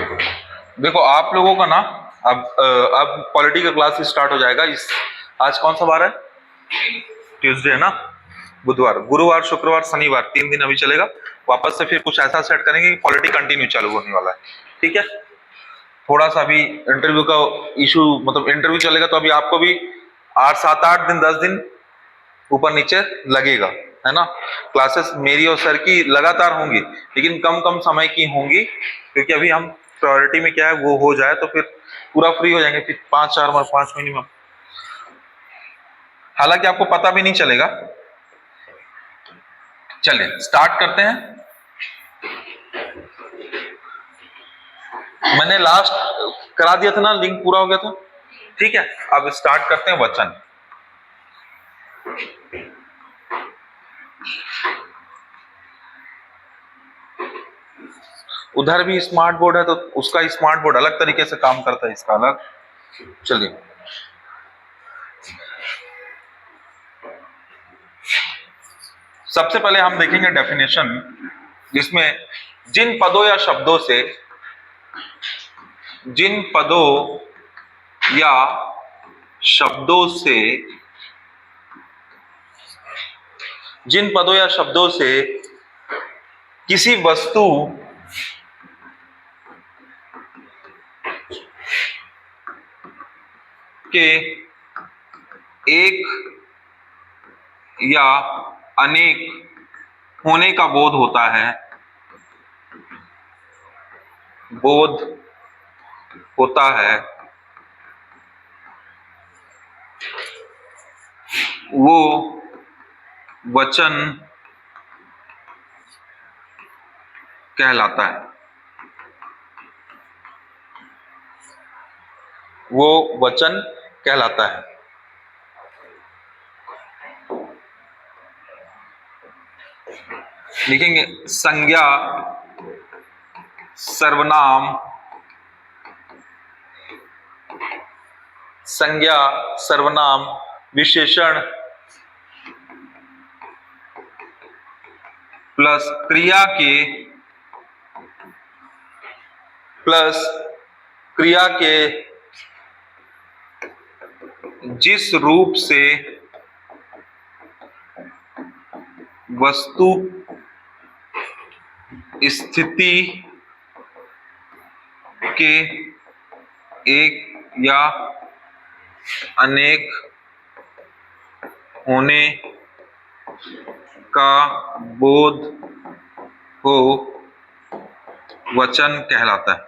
देखो आप लोगों का ना अब पॉलिटी का क्लास स्टार्ट हो जाएगा। इस आज कौन सा वार है? ट्यूसडे है ना। बुधवार, गुरुवार, शुक्रवार, शनिवार 3 दिन अभी चलेगा। वापस से फिर कुछ ऐसा सेट करेंगे कि पॉलिटी कंटिन्यू चालू होने वाला है। ठीक है, थोड़ा सा अभी इंटरव्यू का इशू, मतलब इंटरव्यू चलेगा तो अभी आपको भी 8 7 8 दिन 10 दिन ऊपर नीचे लगेगा, है ना। क्लासेस मेरी और सर की लगातार होंगी, लेकिन कम कम समय की होंगी, क्योंकि अभी हम प्रायोरिटी में क्या है वो हो जाए तो फिर पूरा फ्री हो जाएंगे फिर 5 महीने में। हालांकि आपको पता भी नहीं चलेगा। चलिए स्टार्ट करते हैं। मैंने लास्ट करा दिया था ना, लिंक पूरा हो गया था। ठीक है, अब स्टार्ट करते हैं वचन। उधर भी स्मार्ट बोर्ड है तो उसका स्मार्ट बोर्ड अलग तरीके से काम करता है, इसका अलग। चलिए सबसे पहले हम देखेंगे डेफिनेशन, जिसमें जिन पदों या शब्दों से जिन पदों या शब्दों से जिन पदों या शब्दों से किसी वस्तु के एक या अनेक होने का बोध होता है, बोध होता है, वो वचन कहलाता है। वो वचन कहलाता है। लिखेंगे संज्ञा, सर्वनाम, संज्ञा, सर्वनाम, विशेषण प्लस क्रिया के जिस रूप से वस्तु स्थिति के एक या अनेक होने का बोध हो, वचन कहलाता है।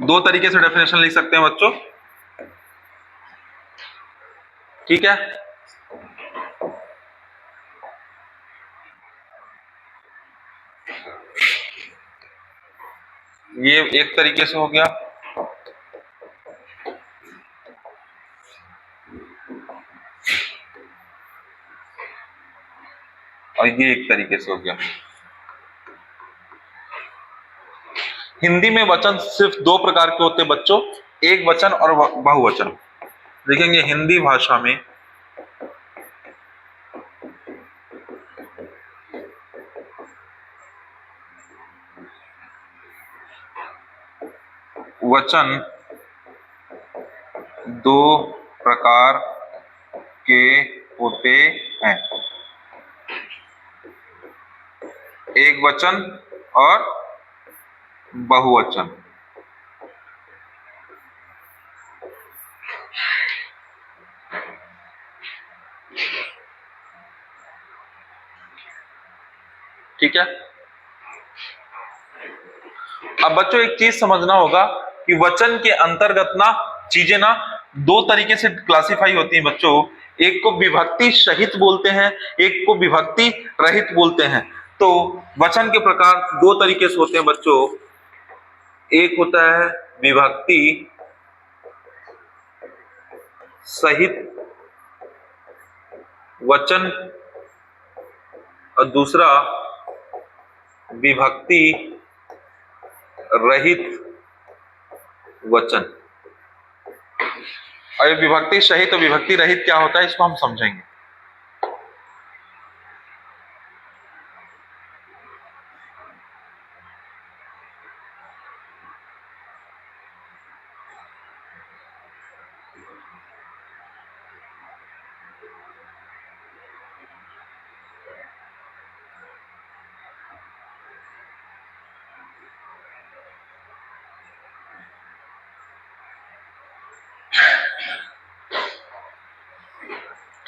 दो तरीके से डेफिनेशन लिख सकते हैं बच्चों। ठीक है, ये एक तरीके से हो गया, और ये एक तरीके से हो गया। हिंदी में वचन सिर्फ दो प्रकार के होते हैं बच्चों, एक वचन और बहुवचन। देखेंगे हिंदी भाषा में वचन दो प्रकार के होते हैं, एक वचन और बहुवचन। ठीक है, अब बच्चों एक चीज समझना होगा कि वचन के अंतर्गत ना चीजें ना दो तरीके से क्लासिफाई होती हैं बच्चों। एक को विभक्ति सहित बोलते हैं, एक को विभक्ति रहित बोलते हैं। तो वचन के प्रकार दो तरीके से होते हैं बच्चों। एक होता है विभक्ति सहित वचन और दूसरा विभक्ति रहित वचन। और विभक्ति सहित और विभक्ति रहित क्या होता है इसको हम समझेंगे।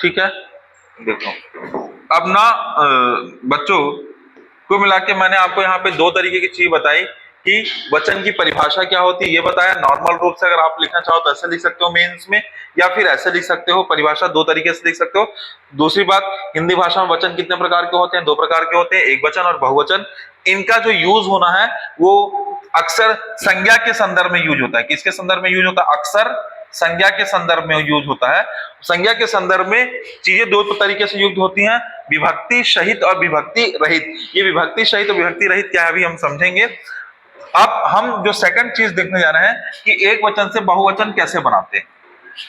ठीक है, देखो अब ना बच्चों को मिला के मैंने आपको यहाँ पे दो तरीके की चीज बताई कि वचन की परिभाषा क्या होती है ये बताया। नॉर्मल रूप से अगर आप लिखना चाहो तो ऐसे लिख सकते हो मेंस में, या फिर ऐसे लिख सकते हो। परिभाषा दो तरीके से लिख सकते हो। दूसरी बात, हिंदी भाषा में वचन कितने प्रकार के होते हैं? दो प्रकार के होते हैं, एक वचन और बहुवचन। इनका जो यूज होना है वो अक्सर संज्ञा के संदर्भ में यूज होता है। किसके संदर्भ में यूज होता है? अक्सर संज्ञा के संदर्भ में यूज होता है। संज्ञा के संदर्भ में चीजें दो तरीके से युक्त होती हैं, विभक्ति सहित और विभक्ति रहित। ये विभक्ति सहित और विभक्ति रहित क्या है अभी हम समझेंगे। अब हम जो सेकंड चीज देखने जा रहे हैं कि एक वचन से बहुवचन कैसे बनाते हैं,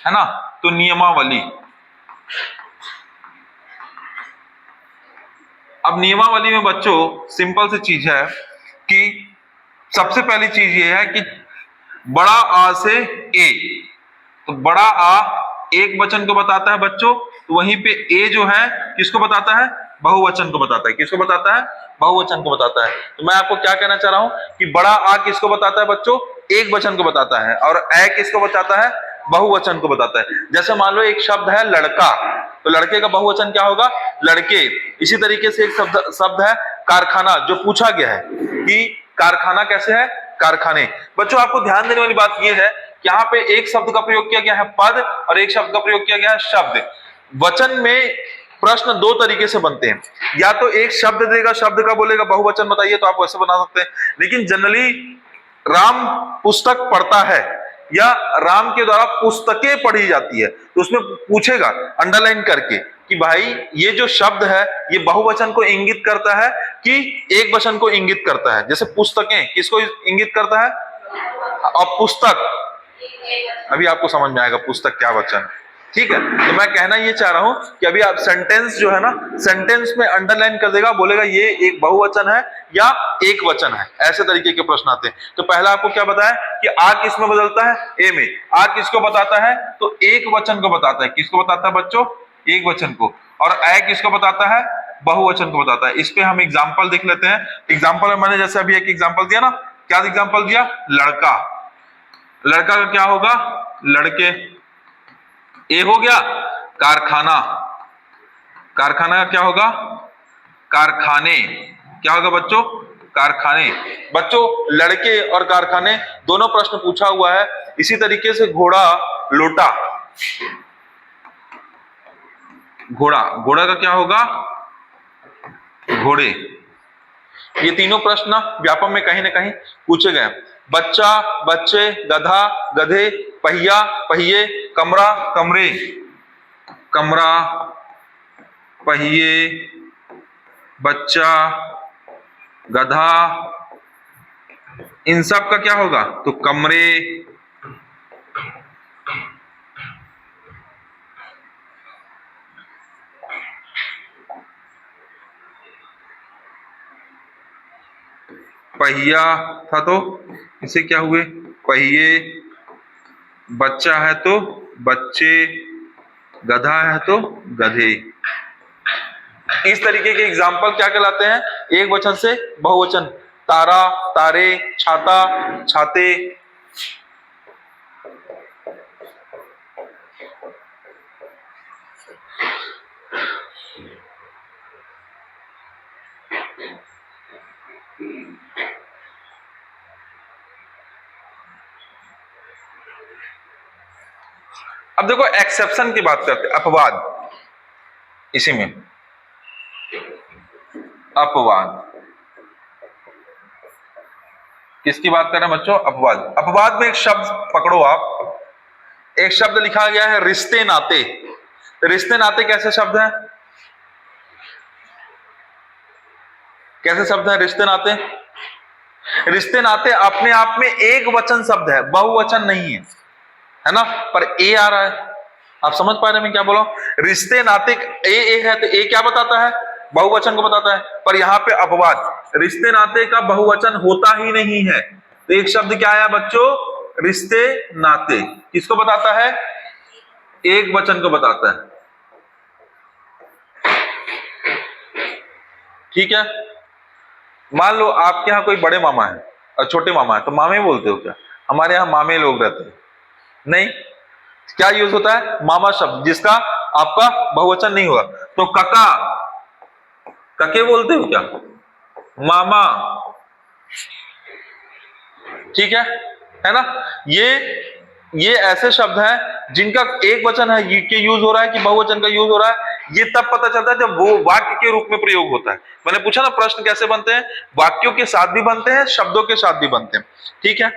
है ना। तो नियमावली, अब नियमावली में बच्चों सिंपल सी चीज है कि सबसे पहली चीज ये है कि बड़ा आ से ए, तो बड़ा आ एक वचन को बताता है बच्चों, तो वहीं पे ए जो है किसको बताता है? बहुवचन को बताता है। किसको बताता है? बहुवचन को बताता है। तो मैं आपको क्या कहना चाह रहा हूं कि बड़ा आ किसको बताता है बच्चों? एक वचन को बताता है। और ए किसको बताता है? बहुवचन को बताता है। जैसे मान लो एक शब्द है लड़का, तो लड़के का बहुवचन क्या होगा? लड़के। इसी तरीके से एक शब्द है कारखाना, जो पूछा गया है कि कारखाना कैसे है? कारखाने। बच्चों आपको ध्यान देने वाली बात यह है कि यहाँ पे एक शब्द का प्रयोग किया गया है पद, और एक शब्द का प्रयोग किया गया है शब्द। वचन में प्रश्न दो तरीके से बनते हैं, या तो एक शब्द देगा, शब्द का बोलेगा बहुवचन बताइए, तो आप वैसे बना सकते हैं। लेकिन जनरली राम पुस्तक पढ़ता है या राम के द्वारा पुस्तकें पढ़ी जाती है, तो उसमें पूछेगा अंडरलाइन करके कि भाई ये जो शब्द है ये बहुवचन को इंगित करता है कि एक वचन को इंगित करता है। जैसे पुस्तकें किसको इंगित करता है? और पुस्तक अभी आपको समझ में आएगा पुस्तक क्या वचन, ठीक है। तो मैं कहना ये चाह रहा हूं कि अभी आप सेंटेंस जो है ना, सेंटेंस में अंडरलाइन कर देगा, बोलेगा ये एक बहुवचन है या एक वचन है। ऐसे तरीके के प्रश्न आते हैं। तो पहला आपको क्या बताया कि आ किस में बदलता है? ए में। आ किसको बताता है? तो एक वचन को बताता है। किसको बताता है बच्चों? एक वचन को। और ए किसको बताता है? बहुवचन को बताता है। इस पे हम एग्जाम्पल देख लेते हैं। एग्जाम्पल में मैंने जैसे अभी एक एग्जाम्पल दिया ना, क्या एग्जाम्पल दिया? लड़का। लड़का का क्या होगा? लड़के। ए हो गया कारखाना, कारखाना का क्या होगा? कारखाने। क्या होगा बच्चों? कारखाने। बच्चों लड़के और कारखाने दोनों प्रश्न पूछा हुआ है। इसी तरीके से घोड़ा, लोटा। घोड़ा, घोड़ा का क्या होगा? घोड़े। ये तीनों प्रश्न व्यापक में कहीं ना कहीं पूछे गए। बच्चा, बच्चे, गधा, गधे, पहिया, पहिए, कमरा, कमरे, कमरा, पहिए, बच्चा, गधा, इन सब का क्या होगा? तो कमरे। पहिया था तो इसे क्या हुए? पहिए। बच्चा है तो बच्चे, गधा है तो गधे। इस तरीके के एग्जाम्पल क्या कहलाते हैं? एक वचन से बहुवचन। तारा, तारे, छाता, छाते। अब देखो एक्सेप्शन की बात करते हैं, अपवाद। इसी में अपवाद किसकी बात कर रहे हैं बच्चों? अपवाद। अपवाद में एक शब्द पकड़ो आप, एक शब्द लिखा गया है रिश्ते नाते। रिश्ते नाते कैसे शब्द है? कैसे शब्द है रिश्ते नाते? रिश्ते नाते अपने आप में एक वचन शब्द है, बहुवचन नहीं है ना। पर ए आ रहा है, आप समझ पा रहे हैं मैं क्या बोला हूं? रिश्ते नाते ए है तो ए क्या बताता है? बहुवचन को बताता है। पर यहां पे अपवाद, रिश्ते नाते का बहुवचन होता ही नहीं है। तो एक शब्द क्या आया बच्चों? रिश्ते नाते। किसको बताता है? एक वचन को बताता है, ठीक है। मान लो आपके यहाँ कोई बड़े मामा है और छोटे मामा है, तो मामे बोलते हो क्या? हमारे यहाँ मामे लोग रहते हैं नहीं। क्या यूज होता है? मामा शब्द, जिसका आपका बहुवचन नहीं होगा। तो कका, कके बोलते हो क्या, मामा, ठीक है ना। ये ऐसे शब्द हैं जिनका एक वचन है के यूज हो रहा है कि बहुवचन का यूज हो रहा है, ये तब पता चलता है जब वो वाक्य के रूप में प्रयोग होता है। मैंने पूछा ना प्रश्न कैसे बनते हैं, वाक्यों के साथ भी बनते हैं, शब्दों के साथ भी बनते हैं, ठीक है।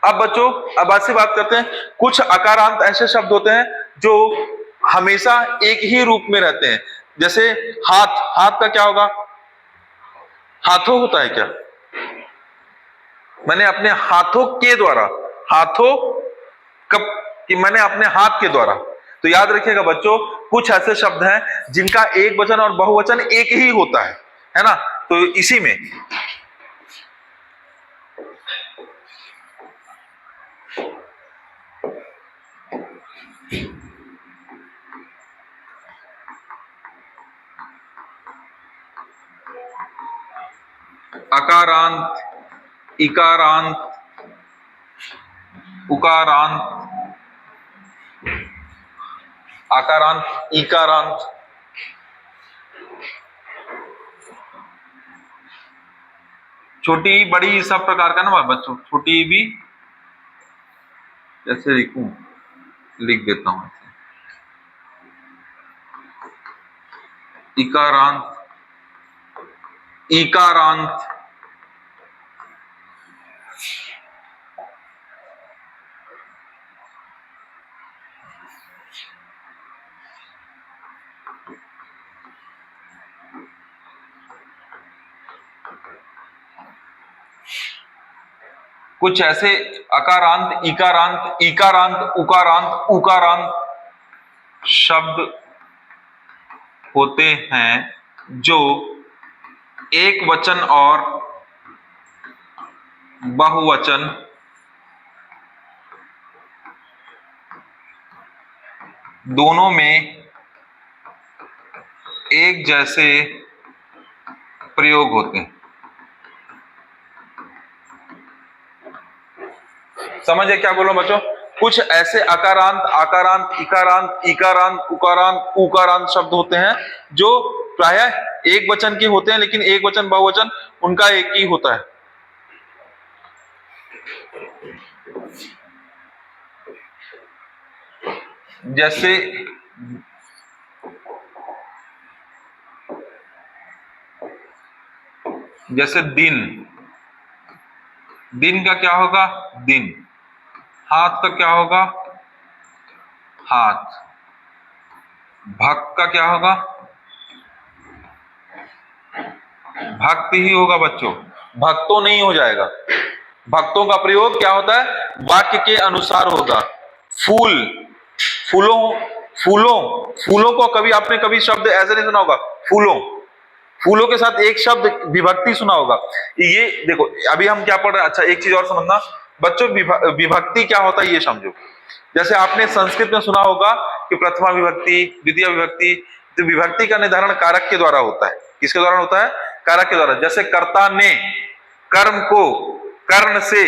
अब बच्चों, अब आज से बात करते हैं, कुछ अकारांत ऐसे शब्द होते हैं जो हमेशा एक ही रूप में रहते हैं। जैसे हाथ, हाथ का क्या होगा, हाथों होता है क्या, मैंने अपने हाथों के द्वारा, हाथों कब कि मैंने अपने हाथ के द्वारा। तो याद रखिएगा बच्चों, कुछ ऐसे शब्द हैं जिनका एक वचन और बहुवचन एक ही होता है ना। तो इसी में अकारांत, इकारांत, उकारांत, आकारांत, इकारांत, छोटी बड़ी सब प्रकार का ना बच्चों, छोटी भी कैसे लिखूं, लिख देता हूं ऐसे, इकारांत, इकारांत, कुछ ऐसे अकारांत, इकारांत, इकारांत, उकारांत, उकारांत शब्द होते हैं जो एक वचन और बहुवचन दोनों में एक जैसे प्रयोग होते हैं। समझे क्या बोलो बच्चों, कुछ ऐसे अकारांत, आकारांत, इकारांत, इकारांत, उकारांत, उकारांत शब्द होते हैं जो प्रायः एक वचन के होते हैं, लेकिन एक वचन बहुवचन उनका एक ही होता है। जैसे जैसे दिन, दिन का क्या होगा, दिन। हाथ का क्या होगा, हाथ। भक्त का क्या होगा, भक्त ही होगा बच्चों, भक्तों नहीं हो जाएगा। भक्तों का प्रयोग क्या होता है, वाक्य के अनुसार होगा। फूल, फूलों, फूलों, फूलों को कभी आपने कभी शब्द ऐसे नहीं सुना होगा, फूलों, फूलों के साथ एक शब्द विभक्ति सुना होगा। ये देखो अभी हम क्या पढ़ रहे हैं, अच्छा एक चीज और समझना बच्चों, विभक्ति क्या होता है ये समझो। जैसे आपने संस्कृत में सुना होगा कि प्रथमा विभक्ति, द्वितीय विभक्ति, तो विभक्ति का निर्धारण कारक के द्वारा होता है। किसके द्वारा होता है, कारक के द्वारा। जैसे कर्ता ने कर्म को कर्ण से,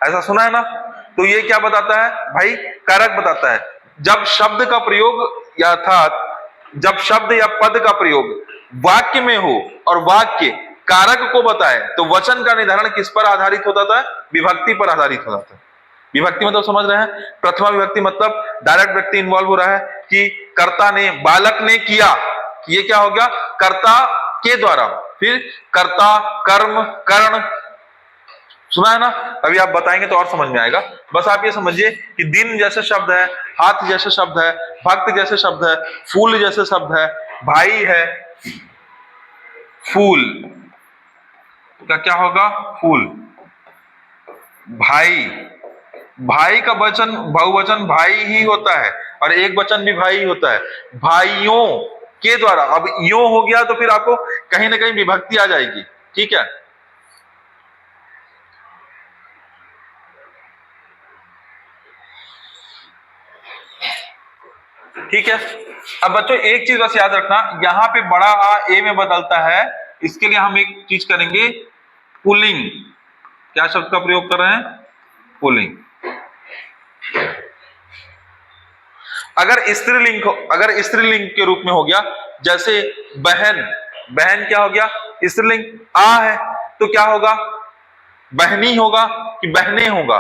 ऐसा सुना है ना, तो ये क्या बताता है भाई, कारक बताता है। जब शब्द का प्रयोग अर्थात जब शब्द या पद का प्रयोग वाक्य में हो और वाक्य कारक को बताए तो वचन का निर्धारण किस पर आधारित होता था, विभक्ति पर आधारित होता था। विभक्ति मतलब समझ रहे हैं, प्रथमा विभक्ति मतलब डायरेक्ट व्यक्ति इन्वॉल्व हो रहा है कि कर्ता ने, बालक ने किया, ये क्या हो गया, कर्ता के द्वारा। फिर कर्ता, कर्म, कर्ण, सुना है ना। अभी आप बताएंगे तो और समझ में आएगा। बस आप ये समझिए कि दिन जैसे शब्द है, हाथ जैसे शब्द है, भक्त जैसे शब्द है, फूल जैसे शब्द है, भाई है, फूल का क्या होगा, फूल, भाई, भाई का वचन बहुवचन भाई ही होता है और एक वचन भी भाई होता है, भाइयों के द्वारा। अब यो हो गया तो फिर आपको कहीं ना कहीं विभक्ति आ जाएगी, ठीक है। ठीक है, अब बच्चों एक चीज बस याद रखना, यहां पे बड़ा आ ए में बदलता है, इसके लिए हम एक चीज करेंगे, पुलिंग। क्या शब्द का प्रयोग कर रहे हैं, पुलिंग। अगर स्त्रीलिंग के रूप में हो गया, जैसे बहन, बहन क्या हो गया? स्त्रीलिंग आ है, तो क्या होगा? बहनी होगा कि बहने होगा?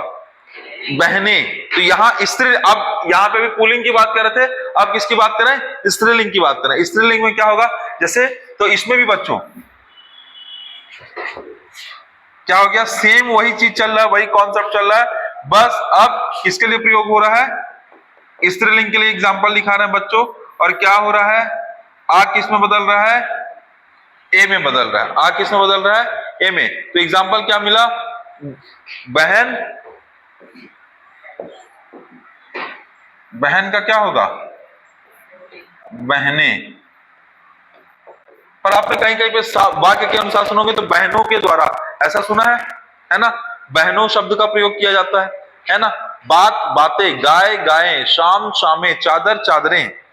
बहने। तो यहाँ स्त्री, अब यहाँ पे भी पुल्लिंग की बात कर रहे थे, अब किसकी बात कर रहे हैं? स्त्रीलिंग की बात कर रहे हैं। स्त्रीलिंग में क्या होगा? जैसे, तो इसमें भी बच्चों क्या हो गया? सेम वही चीज चल रहा है, वही कॉन्सेप्ट चल रहा है, बस अब किसके लिए प्रयोग हो रहा है? स्त्रीलिंग के लिए एग्जाम्पल दिखा रहे हैं बच्चों। और क्या हो रहा है? आ किस में बदल रहा है? ए में बदल रहा है। आ किस में बदल रहा है? ए में। तो एग्जाम्पल क्या मिला? बहन, बहन का क्या होगा? बहने। पर आपने कहीं कहीं पे वाक्य के अनुसार सुनोगे तो बहनों के द्वारा, ऐसा सुना है ना? बहनों शब्द का प्रयोग किया जाता है ना? बात बातें, गाय गायें, शाम शामें, चादर चादरें।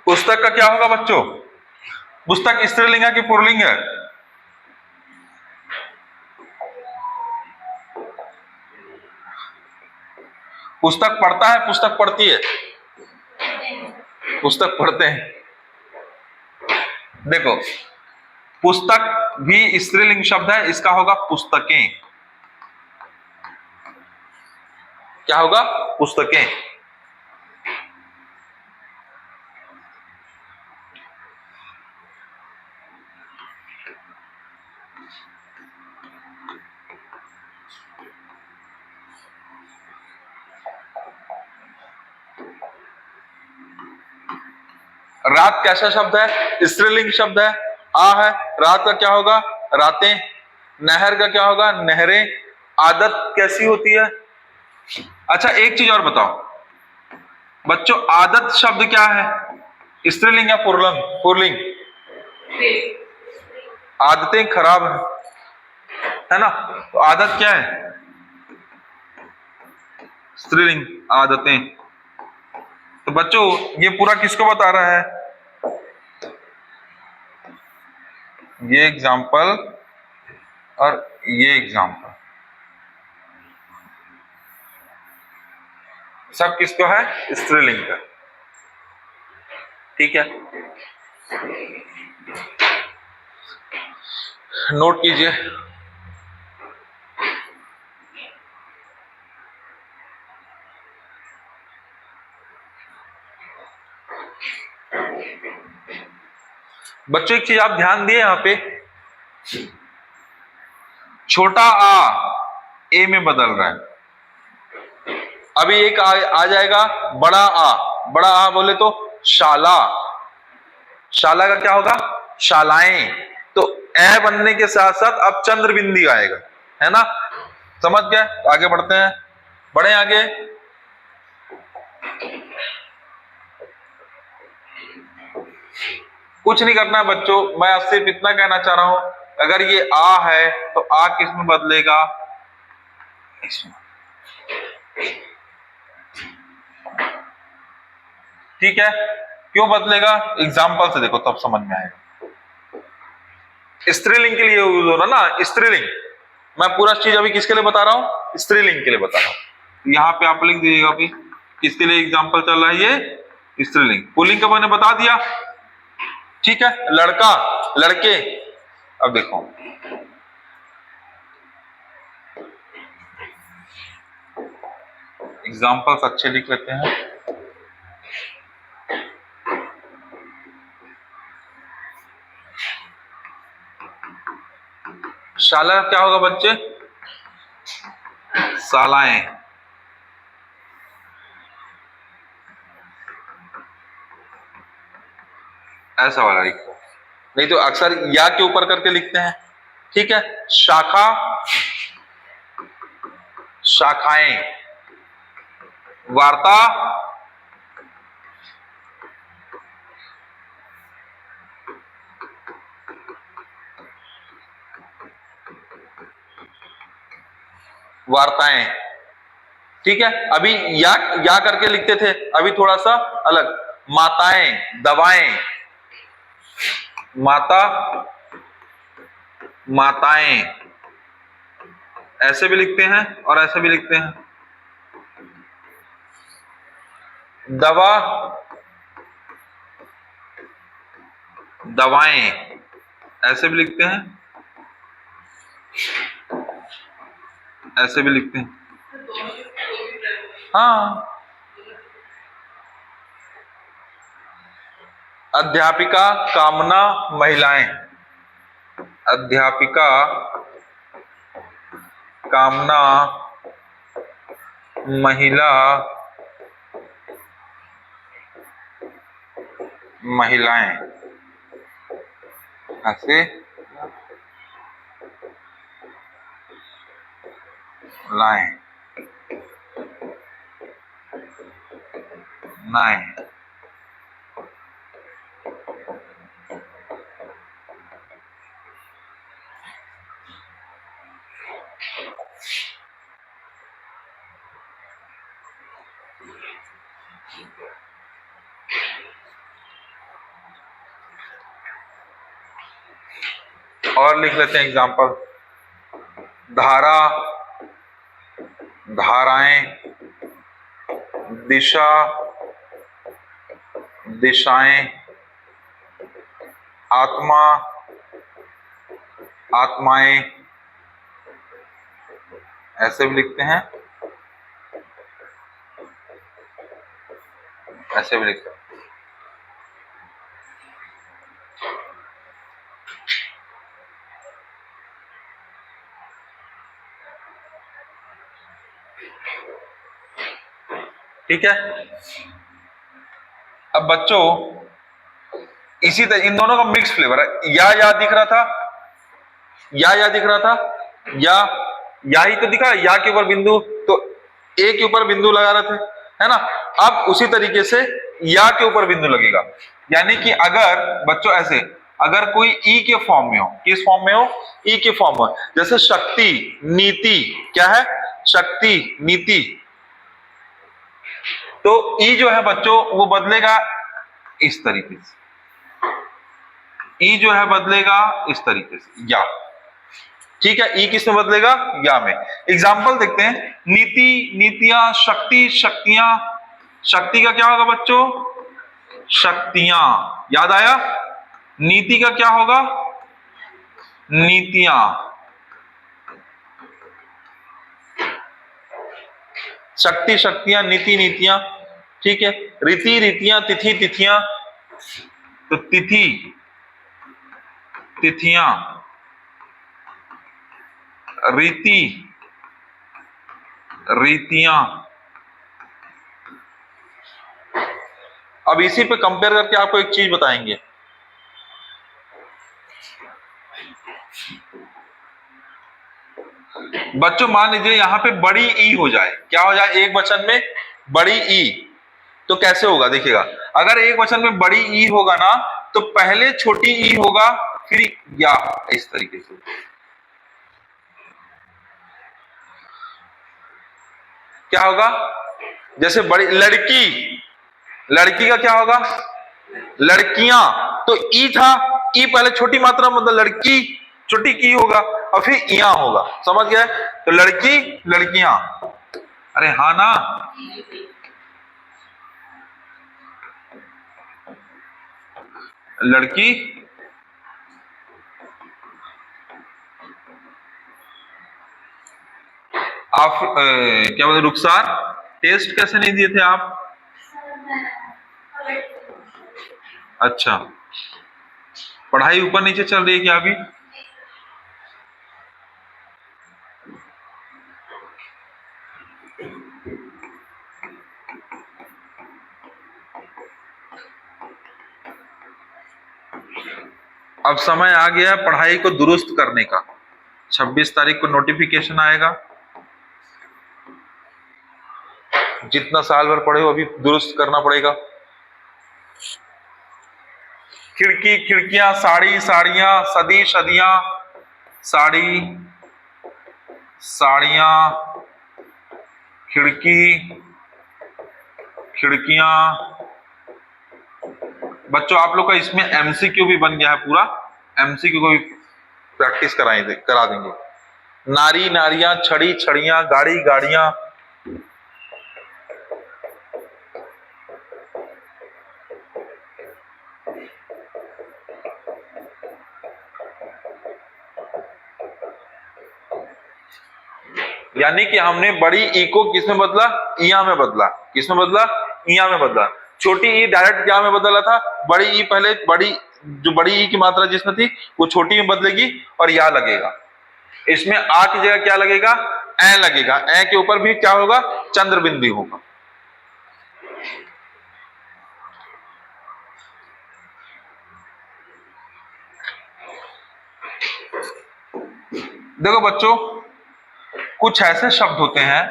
पुस्तक का क्या होगा बच्चों? पुस्तक स्त्रीलिंग है कि पुल्लिंग है? पुस्तक पढ़ता है, पुस्तक पढ़ती है? पुस्तक पढ़ते हैं। देखो, पुस्तक भी स्त्रीलिंग शब्द है, इसका होगा पुस्तकें। क्या होगा? पुस्तकें। रात कैसा शब्द है? स्त्रीलिंग शब्द है, आ है। रात का क्या होगा? रातें। नहर का क्या होगा? नहरें। आदत कैसी होती है? अच्छा, एक चीज और बताओ बच्चों, आदत शब्द क्या है? स्त्रीलिंग या पुल्लिंग? पुल्लिंग। आदतें खराब है ना? तो आदत क्या है? स्त्रीलिंग, आदतें। तो बच्चों ये पूरा किसको बता रहा है? ये एग्जाम्पल और ये एग्जाम्पल सब किसको है? स्त्रीलिंग का। ठीक है, नोट कीजिए। बच्चों एक चीज आप ध्यान दिए, यहां पे छोटा आ ए में बदल रहा है। अभी एक आ जाएगा बड़ा आ। बड़ा आ बोले तो शाला। शाला का क्या होगा? शालाएं। तो ए बनने के साथ साथ अब चंद्र बिंदी आएगा, है ना? समझ गए? आगे बढ़ते हैं, बढ़े आगे। कुछ नहीं करना है बच्चों, मैं सिर्फ इतना कहना चाह रहा हूं, अगर ये आ है तो आ किस में बदलेगा? इसमें। ठीक है, क्यों बदलेगा? एग्जाम्पल से देखो तब समझ में आएगा। स्त्रीलिंग के लिए यूज हो रहा ना, स्त्रीलिंग। मैं पूरा चीज अभी किसके लिए बता रहा हूं? स्त्रीलिंग के लिए बता रहा हूं। यहाँ पे आप लिख दीजिएगा अभी किसके लिए एग्जाम्पल चल रहा है? ये स्त्रीलिंग। पुल्लिंग का मैंने बता दिया। ठीक है, लड़का, लड़के। अब देखो, एग्जाम्पल्स अच्छे लिख लेते हैं। शाला क्या होगा बच्चे? शालाएं। ऐसा वाला लिखो, नहीं तो अक्सर या के ऊपर करके लिखते हैं। ठीक है, शाखा, शाखाएं। वार्ता, वार्ताएं। ठीक है, अभी या करके लिखते थे, अभी थोड़ा सा अलग। माताएं, दवाएं, माता, माताएं, ऐसे भी लिखते हैं और ऐसे भी लिखते हैं। दवा, दवाएं, ऐसे भी लिखते हैं, ऐसे भी लिखते हैं। हाँ, अध्यापिका, कामना, महिलाएं। अध्यापिका, कामना, महिला, महिलाएं, ऐसे लाएं, नाएं। और लिख लेते हैं एग्जाम्पल। धारा, धाराएं, दिशा, दिशाएं, आत्मा, आत्माएं, ऐसे भी लिखते हैं, ऐसे भी लिखते हैं। ठीक है, अब बच्चों इसी तरह इन दोनों का मिक्स फ्लेवर है। या दिख रहा था, या दिख रहा था, या ही तो दिखा, या के ऊपर बिंदु, तो ए के ऊपर बिंदु लगा रहे थे, है ना। अब उसी तरीके से या के ऊपर बिंदु लगेगा, यानी कि अगर बच्चों ऐसे, अगर कोई ई के फॉर्म में हो, किस फॉर्म में हो, ई के फॉर्म में, जैसे शक्ति, नीति, क्या है, शक्ति, नीति, तो ई जो है बच्चों वो बदलेगा इस तरीके से, ई जो है बदलेगा इस तरीके से, या। ठीक है, ई किस में बदलेगा, या में। एग्जाम्पल देखते हैं, नीति, नीतियां, शक्ति, शक्तियां। शक्ति का क्या होगा बच्चों, शक्तियां, याद आया। नीति का क्या होगा, नीतियां। शक्ति, शक्तियां, नीति, नीतियां। ठीक है, रीति, रीतियां, तिथि, तिथियां, तो तिथि, तिथियां, रीति, रीतियां। अब इसी पे कंपेयर करके आपको एक चीज बताएंगे। बच्चों मान लीजिए यहां पे बड़ी ई हो जाए, क्या हो जाए, एक वचन में बड़ी ई, तो कैसे होगा देखिएगा। अगर एक वचन में बड़ी ई होगा ना, तो पहले छोटी ई होगा, फिर या, इस तरीके से। क्या होगा, जैसे बड़ी लड़की, लड़की का क्या होगा, लड़कियां, तो ई था, ई पहले छोटी मात्रा मतलब लड़की, छोटी की होगा, और फिर इया होगा, समझ गए। तो लड़की, लड़कियां, अरे हाँ ना, लड़की, आप क्या बोलते, रुखसार, टेस्ट कैसे नहीं दिए थे आप, अच्छा, पढ़ाई ऊपर नीचे चल रही है क्या अभी, अब समय आ गया पढ़ाई को दुरुस्त करने का। 26 तारीख को नोटिफिकेशन आएगा, जितना साल भर पढ़े हो अभी दुरुस्त करना पड़ेगा। खिड़की, खिड़कियां, साड़ी, साड़ियां, सदी, सदियां, साड़ी, साड़ियां, खिड़की, खिड़कियां। बच्चों आप लोग का इसमें एमसीक्यू भी बन गया है पूरा, एमसीक्यू को भी प्रैक्टिस करा देंगे। नारी नारियां, छड़ी छड़ियां, गाड़ी गाड़ियां। यानी कि हमने बड़ी ई को किसमें बदला, इया में बदला। किसमें बदला, इया में बदला। छोटी ई डायरेक्ट क्या में बदला था, बड़ी ई पहले बड़ी, जो बड़ी ई की मात्रा जिसमें थी वो छोटी में बदलेगी और या लगेगा। इसमें आ की जगह क्या लगेगा, ए लगेगा। ए के ऊपर भी क्या होगा, चंद्र बिंदु होगा। देखो बच्चों, कुछ ऐसे शब्द होते हैं,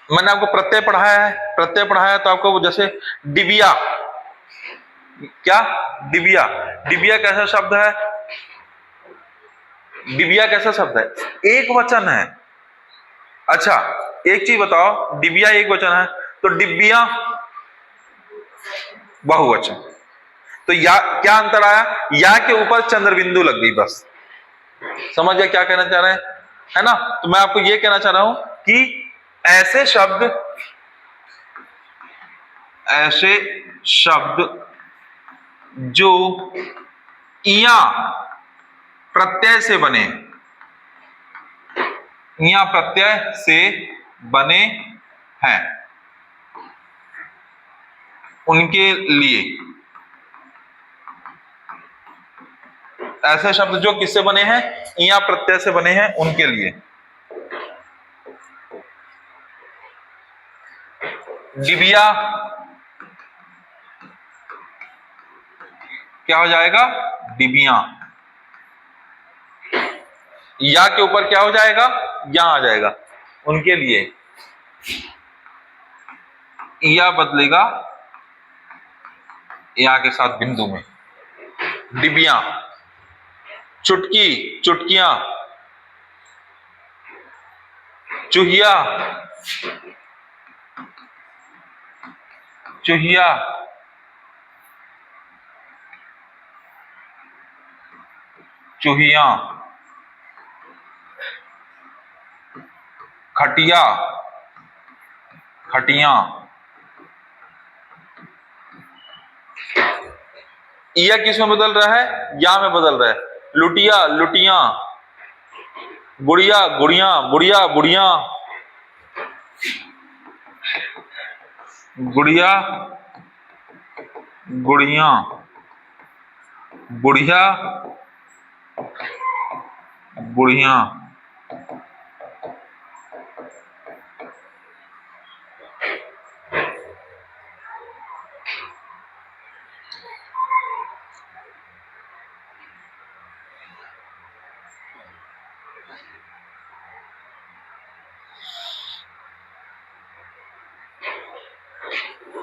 मैंने आपको प्रत्यय पढ़ाया है, प्रत्यय पढ़ाया है तो आपको जैसे डिबिया, क्या डिबिया, डिबिया कैसा शब्द है, डिबिया कैसा शब्द है, एक वचन है। अच्छा एक चीज बताओ, डिबिया एक वचन है तो डिबिया बहुवचन। तो या क्या अंतर आया, या के ऊपर चंद्र बिंदु लग गई, बस समझ गया क्या कहना चाह रहे हैं, है ना। तो मैं आपको यह कहना चाह रहा हूं कि ऐसे शब्द जो इया प्रत्यय से बने, इया प्रत्यय से बने हैं, उनके लिए, ऐसे शब्द जो किससे बने हैं, इया प्रत्यय से बने हैं, उनके लिए। डिबिया क्या हो जाएगा, डिबिया। या के ऊपर क्या हो जाएगा, या आ जाएगा, उनके लिए। या बदलेगा या के साथ बिंदु में, डिबिया। चुटकी, चुटकियां। चूहिया, चूहिया। चूहिया। खटिया, खटिया। इया किस में बदल रहा है, या में बदल रहा है। लुटिया, लुटिया। गुड़िया, गुड़िया, बुढ़िया, बुढ़िया। गुड़िया, गुड़िया। बुढ़िया, बुढ़िया।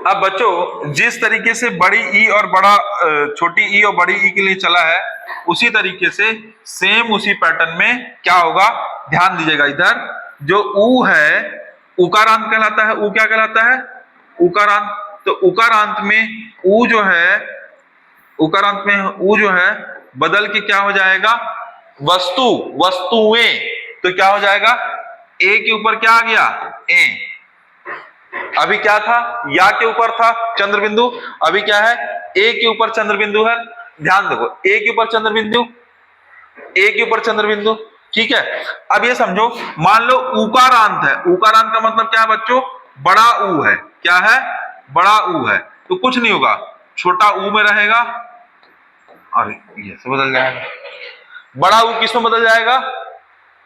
अब बच्चों जिस तरीके से बड़ी ई और बड़ा, छोटी ई और बड़ी ई के लिए चला है, उसी तरीके से सेम उसी पैटर्न में क्या होगा, ध्यान दीजिएगा। इधर जो ऊ है, उकारांत कहलाता है। ऊ क्या कहलाता है, उकारांत। तो उकारांत में ऊ जो है, उकारांत में ऊ जो है बदल के क्या हो जाएगा, वस्तु, वस्तुएं। तो क्या हो जाएगा, ए के ऊपर क्या आ गया, ए। अभी क्या था, या के ऊपर था चंद्र बिंदु, अभी क्या है, ए के ऊपर चंद्र बिंदु है। ध्यान देखो, ए के ऊपर चंद्र बिंदु, ए के ऊपर चंद्र बिंदु, ठीक है। अब ये समझो, मान लो उकारांत है। उकारांत का मतलब क्या है बच्चों, बड़ा ऊ है। क्या है, बड़ा ऊ है। तो कुछ नहीं होगा, छोटा ऊ में रहेगा और ये से बदल जाएगा। बड़ा ऊ किस में बदल जाएगा,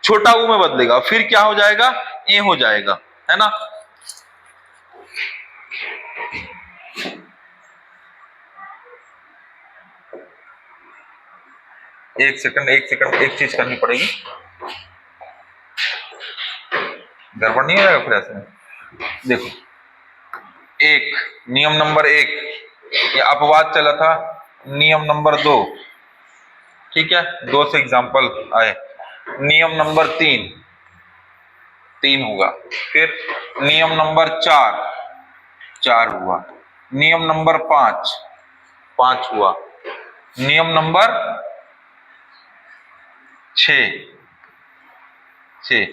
छोटा ऊ में बदलेगा, फिर क्या हो जाएगा, ए हो जाएगा, है ना। एक सेकंड, एक सेकंड, एक चीज करनी पड़ेगी, गड़बड़ नहीं होगा फिर ऐसे। देखो, एक नियम नंबर 1, ये अपवाद चला था। नियम नंबर 2, ठीक है, 2 से एग्जांपल आए। नियम नंबर 3, 3 होगा। फिर नियम नंबर 4, 4 हुआ। नियम नंबर 5, 5 हुआ। नियम नंबर 6, 6।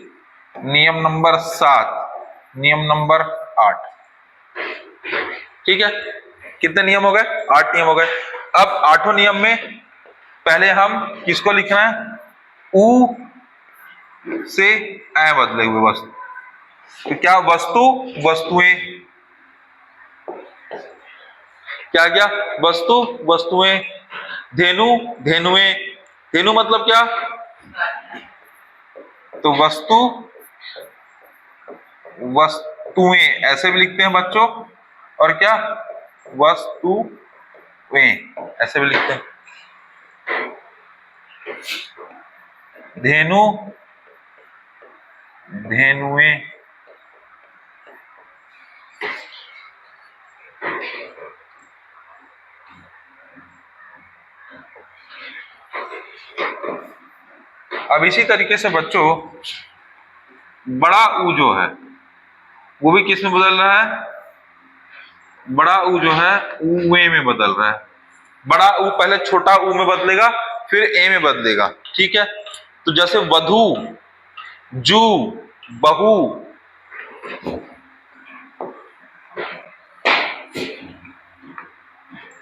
नियम नंबर 7, नियम नंबर 8। ठीक है, कितने नियम हो गए? 8 नियम हो गए। अब 8 नियम में पहले हम किसको लिखना है? उ से ऐ बदले हुए वस्तु। तो क्या वस्तु, वस्तुएं, क्या क्या? वस्तु, वस्तुएं। धेनु, धेनुएं। धेनु मतलब क्या? तो वस्तु, वस्तुएं ऐसे भी लिखते हैं बच्चों, और क्या? वस्तुएं ऐसे भी लिखते हैं। धेनु, धेनुएं। अब इसी तरीके से बच्चों बड़ा ऊ जो है वो भी किस में बदल रहा है? बड़ा ऊ जो है ऊए में बदल रहा है। बड़ा ऊ पहले छोटा ऊ में बदलेगा, फिर ए में बदलेगा। ठीक है, तो जैसे वधु, जू, बहु,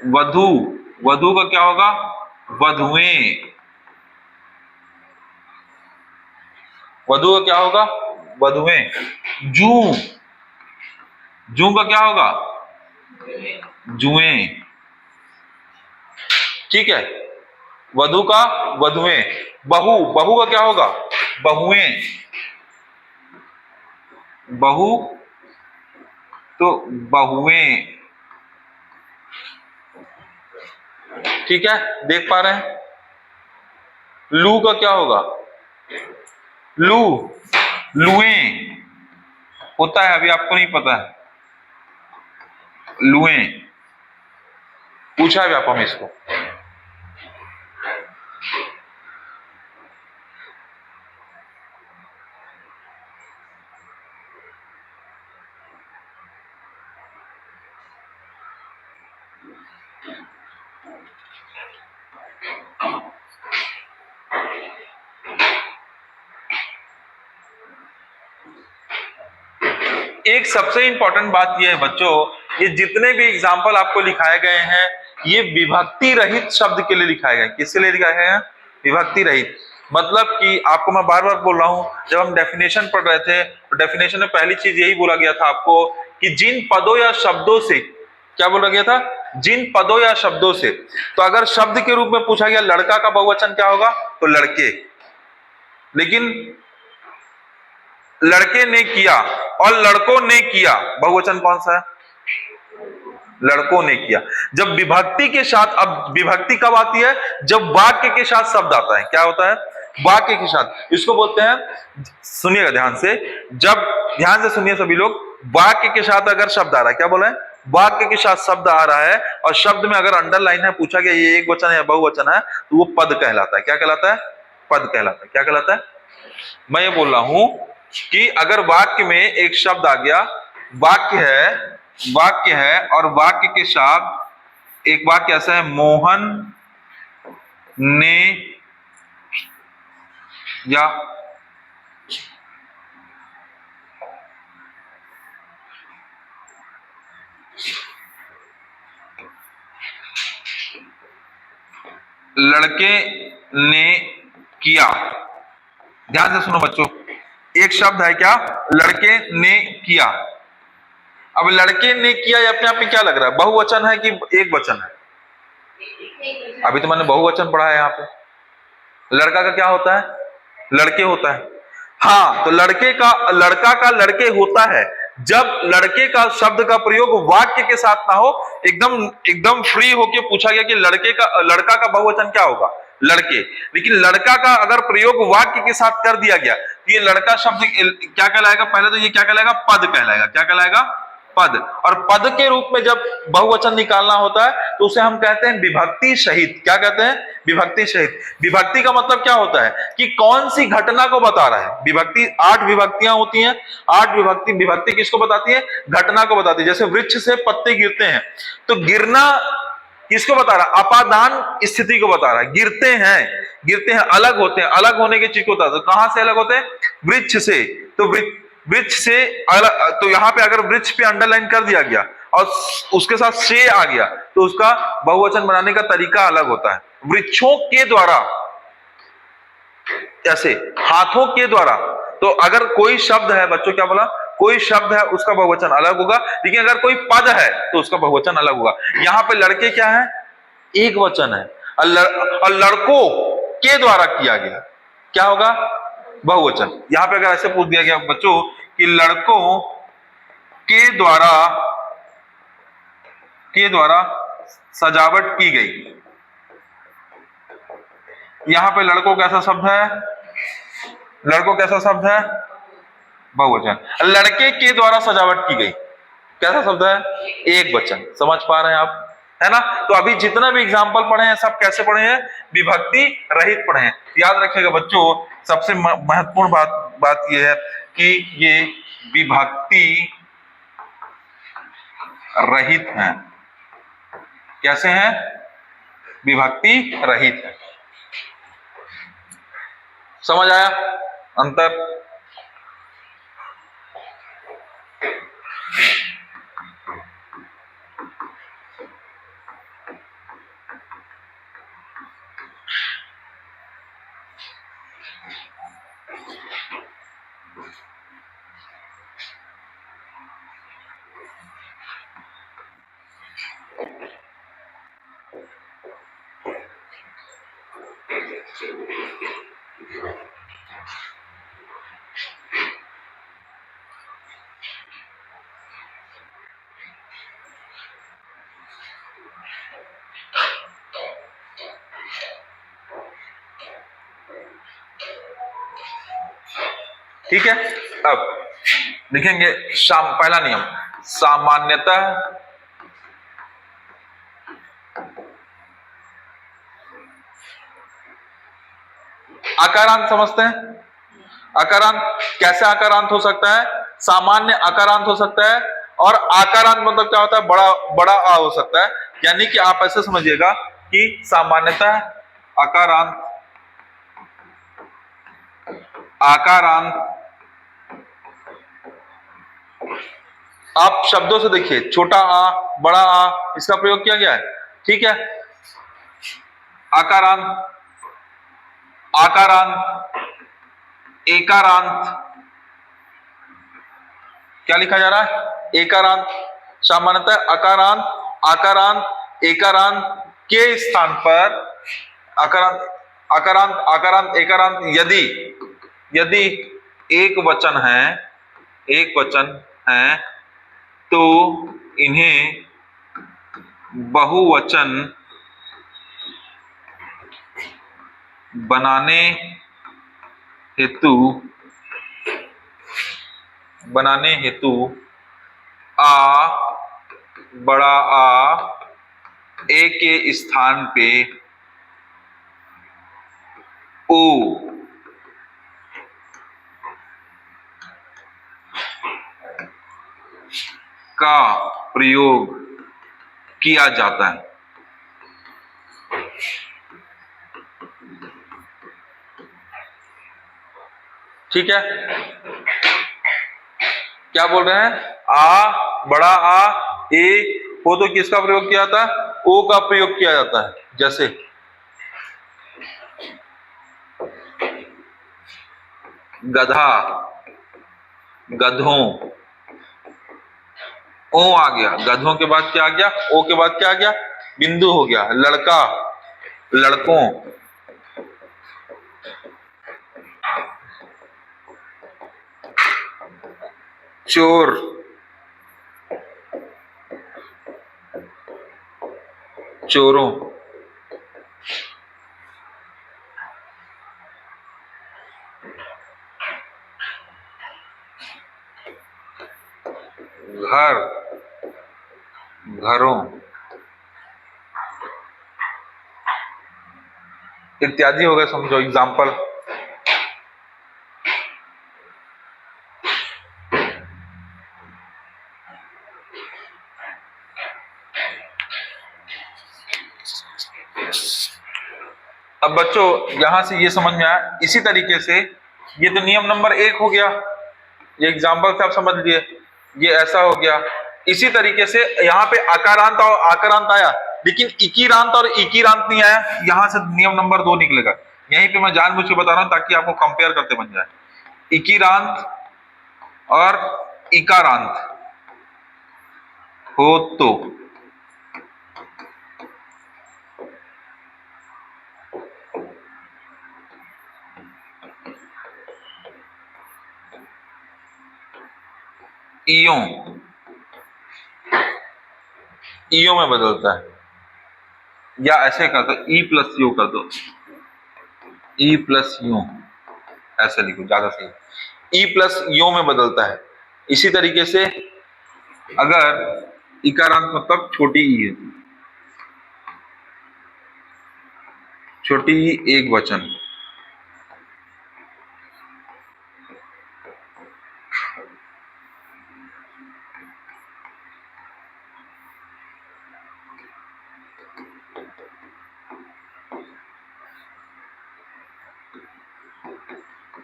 वधु, वधु का क्या होगा? वधुएं। वधु का क्या होगा? वधुएं। जू, जू का क्या होगा? जुएं। ठीक है, वधु का वधुएं। बहु, बहु का क्या होगा? बहुएं। बहु तो बहुएं। ठीक है, देख पा रहे हैं? लू का क्या होगा? लू, लुएं होता है, अभी आपको नहीं पता है। लुएं पूछा है आप हमें इसको। एक सबसे इंपॉर्टेंट बात यह है बच्चों, ये जितने भी एग्जाम्पल आपको लिखाए गए हैं ये विभक्ति रहित शब्द के लिए लिखाए गए। किसके लिए लिखाए गए हैं? विभक्ति रहित। मतलब कि आपको मैं बार बार बोल रहा हूं, जब हम डेफिनेशन पढ़ रहे थे तो डेफिनेशन में पहली चीज यही बोला गया था आपको कि जिन पदों या शब्दों से, क्या बोला गया था? जिन पदों या शब्दों से। तो अगर शब्द के रूप में पूछा गया लड़का का बहुवचन क्या होगा? तो लड़के। लेकिन लड़के ने किया और लड़कों ने किया, बहुवचन कौन सा है? लड़कों ने किया। जब विभक्ति के साथ, अब विभक्ति कब आती है? जब वाक्य के साथ शब्द आता है। क्या होता है? वाक्य के साथ। इसको बोलते हैं, सुनिएगा ध्यान से, जब ध्यान से सुनिए सभी लोग, वाक्य के साथ अगर शब्द आ रहा है, क्या बोला है? वाक्य के साथ शब्द आ रहा है और शब्द में अगर अंडरलाइन है, पूछा गया ये एक वचन है या बहुवचन है, तो वो पद कहलाता है। क्या कहलाता है? पद कहलाता है। क्या कहलाता है? मैं ये बोल रहा हूं कि अगर वाक्य में एक शब्द आ गया, वाक्य है और वाक्य के साथ एक वाक्य ऐसा है, मोहन ने, या लड़के ने किया। ध्यान से सुनो बच्चों, एक शब्द है क्या? लड़के ने किया। अब लड़के ने किया, ये अपने आप में क्या लग रहा है? बहुवचन है कि एक वचन है? अभी तो मैंने बहुवचन पढ़ा है। यहाँ पे लड़का का क्या होता है? लड़के होता है। हाँ, तो लड़का का लड़के होता है जब लड़के का शब्द का प्रयोग वाक्य के साथ ना हो, एकदम फ्री होके पूछा गया कि लड़का का बहुवचन क्या होगा? लड़के। लेकिन लड़का का अगर प्रयोग वाक्य के साथ कर दिया गया, ये लड़का शब्द क्या कहलाएगा? पहले तो ये क्या कहलाएगा? पद कहलाएगा। क्या कहलाएगा? पद। और पद के रूप में जब बहुवचन निकालना होता है तो उसे हम कहते हैं विभक्ति सहित। क्या कहते हैं? विभक्ति सहित। विभक्ति का मतलब क्या होता है कि कौन सी घटना को बता रहा है। विभक्ति 8 विभक्तियां होती हैं। 8 विभक्ति, विभक्ति किसको बताती है? घटना को बताती है। जैसे वृक्ष से पत्ते गिरते हैं तो गिरना किसको बता रहा है? अपादान स्थिति को बता रहा है। गिरते हैं अलग होते हैं, अलग होने की चीज को बताते हैं। कहां से अलग होते हैं? वृक्ष से। तो वृक्ष से अलग, तो यहां पे अगर वृक्ष पे अंडरलाइन कर दिया गया और उसके साथ से आ गया तो उसका बहुवचन बनाने का तरीका अलग होता है। वृक्षों के द्वारा, ऐसे हाथों के द्वारा। तो अगर कोई शब्द है, बच्चों क्या बोला? कोई शब्द है उसका बहुवचन अलग होगा, लेकिन अगर कोई पद है तो उसका बहुवचन अलग होगा। यहां पे लड़के क्या है? एक वचन है। और लड़कों के द्वारा किया गया, क्या होगा? बहुवचन। यहां पे अगर ऐसे पूछ दिया गया बच्चों कि लड़कों के द्वारा सजावट की गई, यहां पे लड़कों कैसा शब्द है? लड़कों कैसा शब्द है? बहुवचन। लड़के के द्वारा सजावट की गई कैसा शब्द है? एक वचन। समझ पा रहे हैं आप? है ना? तो अभी जितना भी एग्जाम्पल पढ़े हैं सब कैसे पढ़े हैं? विभक्ति रहित पढ़े हैं। याद रखिएगा बच्चों, सबसे महत्वपूर्ण बात यह है कि ये विभक्ति रहित हैं। कैसे हैं? विभक्ति रहित है। समझ आया अंतर? ठीक है। अब लिखेंगे पहला नियम, सामान्यतः आकारांत समझते हैं? आकारांत कैसे आकारांत हो सकता है? सामान्य आकारांत हो सकता है, और आकारांत मतलब क्या होता है? बड़ा बड़ा आ हो सकता है। यानी कि आप ऐसे समझिएगा कि सामान्यतः आकारांत, आकारांत आप शब्दों से देखिए, छोटा आ, बड़ा आ, इसका प्रयोग किया गया है। ठीक है। आकारांत, आकारांत, एकारांत, क्या लिखा जा रहा है? एकारांत। सामान्यतः अकारांत, आकारांत, एकारांत के स्थान पर आकारांत, आकारांत, आकारांत, एकारांत यदि एक वचन है तो इन्हें बहुवचन बनाने हेतु आ, बड़ा आ, ए के स्थान पे ओ का प्रयोग किया जाता है। ठीक है। क्या बोल रहे हैं? आ, बड़ा आ, ए हो तो किसका प्रयोग किया जाता है? ओ का प्रयोग किया जाता है। जैसे गधा, गधों, ओ आ गया। गधों के बाद क्या आ गया? ओ के बाद क्या आ गया? बिंदु हो गया। लड़का, लड़कों, चोर, चोरों, घर, घरों इत्यादि हो गए, समझो एग्जाम्पल। अब बच्चों यहां से ये समझ में आया। इसी तरीके से ये तो नियम नंबर 1 हो गया, ये एग्जाम्पल से आप समझ लिए, ये ऐसा हो गया। इसी तरीके से यहाँ पे आकारांत और आकारांत आया, लेकिन इकीरांत और इकीरांत नहीं आया। यहां से नियम नंबर 2 निकलेगा। यहीं पे मैं जानबूझ के बता रहा हूं ताकि आपको कंपेयर करते बन जाए। इकीरांत और इकारांत हो तो इयों, इयों में बदलता है, या ऐसे कर दो ई प्लस यू कर दो, ई प्लस यू ऐसे लिखो ज्यादा सही, ई प्लस यू में बदलता है। इसी तरीके से अगर इकारांत मतलब छोटी ई है, छोटी ई एक वचन,